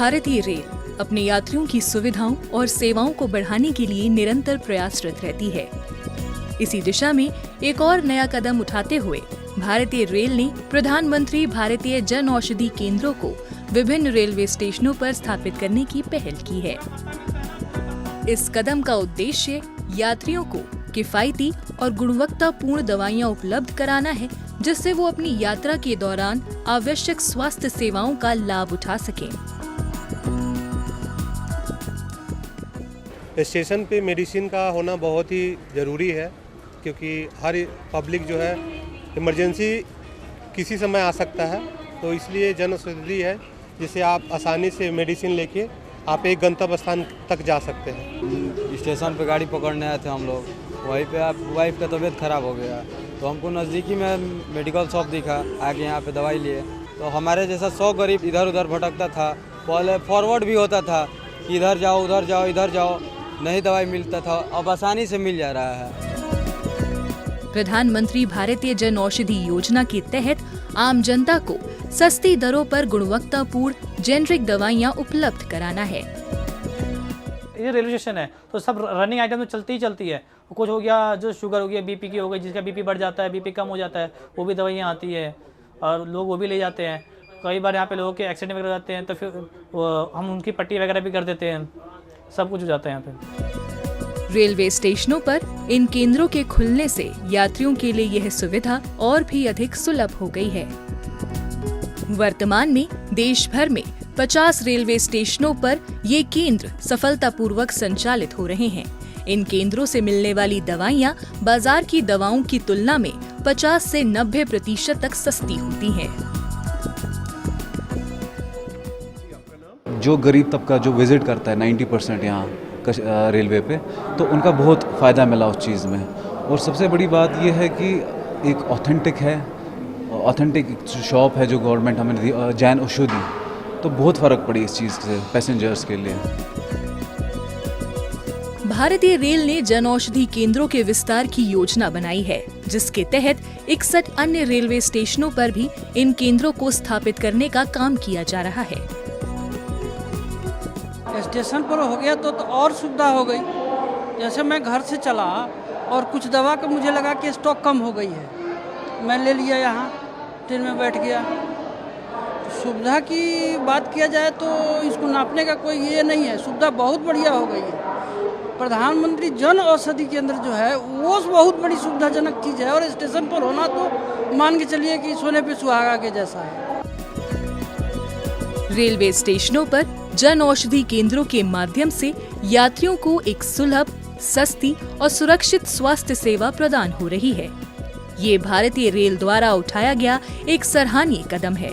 भारतीय रेल अपने यात्रियों की सुविधाओं और सेवाओं को बढ़ाने के लिए निरंतर प्रयासरत रहती है। इसी दिशा में एक और नया कदम उठाते हुए भारतीय रेल ने प्रधानमंत्री भारतीय जन औषधि केंद्रों को विभिन्न रेलवे स्टेशनों पर स्थापित करने की पहल की है। इस कदम का उद्देश्य यात्रियों को किफायती और गुणवत्तापूर्ण दवाइयां उपलब्ध कराना है, जिससे वो अपनी यात्रा के दौरान आवश्यक स्वास्थ्य सेवाओं का लाभ उठा सकें। स्टेशन पे मेडिसिन का होना बहुत ही ज़रूरी है, क्योंकि हर पब्लिक जो है इमरजेंसी किसी समय आ सकता है, तो इसलिए जन औषधि है जिसे आप आसानी से मेडिसिन लेके आप एक गंतव्य स्थान तक जा सकते हैं। स्टेशन पे गाड़ी पकड़ने आए थे हम लोग, वहीं पे आप वाइफ का तबीयत खराब हो गया, तो हमको नज़दीकी में मेडिकल शॉप दिखा, आके यहाँ पे दवाई लिए। तो हमारे जैसा 100 गरीब इधर उधर भटकता था, पहले फॉरवर्ड भी होता था कि इधर जाओ उधर जाओ इधर जाओ, नहीं दवाई मिलता था, अब आसानी से मिल जा रहा है। प्रधानमंत्री भारतीय जन औषधि योजना के तहत आम जनता को सस्ती दरों पर गुणवत्तापूर्ण जेनरिक दवाइयां उपलब्ध कराना है। ये रेलवे स्टेशन है तो सब रनिंग आइटम तो चलती ही चलती है। कुछ हो गया, जो शुगर हो गया, बीपी की हो गई, जिसका बीपी बढ़ जाता है, बीपी कम हो जाता है, वो भी दवाइयाँ आती है और लोग वो भी ले जाते हैं। कई बार यहाँ पे लोगों के एक्सीडेंट वगैरह हो जाते हैं तो फिर हम उनकी पट्टी वगैरह भी कर देते हैं, सब कुछ हो जाता है यहाँ पे। रेलवे स्टेशनों पर इन केंद्रों के खुलने से यात्रियों के लिए यह सुविधा और भी अधिक सुलभ हो गई है। वर्तमान में देश भर में 50 रेलवे स्टेशनों पर ये केंद्र सफलतापूर्वक संचालित हो रहे हैं। इन केंद्रों से मिलने वाली दवाइयाँ बाजार की दवाओं की तुलना में 50 से 90% तक सस्ती होती हैं। जो गरीब तबका जो विजिट करता है 90% यहाँ रेलवे पे, तो उनका बहुत फ़ायदा मिला उस चीज़ में। और सबसे बड़ी बात यह है कि एक ऑथेंटिक शॉप है जो गवर्नमेंट हमें दी, जन औषधि, तो बहुत फ़र्क पड़ी इस चीज़ से पैसेंजर्स के लिए। भारतीय रेल ने जन औषधि केंद्रों के विस्तार की योजना बनाई है, जिसके तहत 61 अन्य रेलवे स्टेशनों पर भी इन केंद्रों को स्थापित करने का काम किया जा रहा है। स्टेशन पर हो गया तो और सुविधा हो गई। जैसे मैं घर से चला और कुछ दवा का मुझे लगा कि स्टॉक कम हो गई है, मैं ले लिया, यहाँ ट्रेन में बैठ गया। सुविधा की बात किया जाए तो इसको नापने का कोई ये नहीं है, सुविधा बहुत बढ़िया हो गई है। प्रधानमंत्री जन औषधि केंद्र जो है वो बहुत बड़ी सुविधाजनक चीज़ है, और स्टेशन पर होना तो मान के चलिए कि सोने पे सुहागा के जैसा है। रेलवे स्टेशनों पर जन औषधि केंद्रों के माध्यम से यात्रियों को एक सुलभ, सस्ती और सुरक्षित स्वास्थ्य सेवा प्रदान हो रही है। ये भारतीय रेल द्वारा उठाया गया एक सराहनीय कदम है।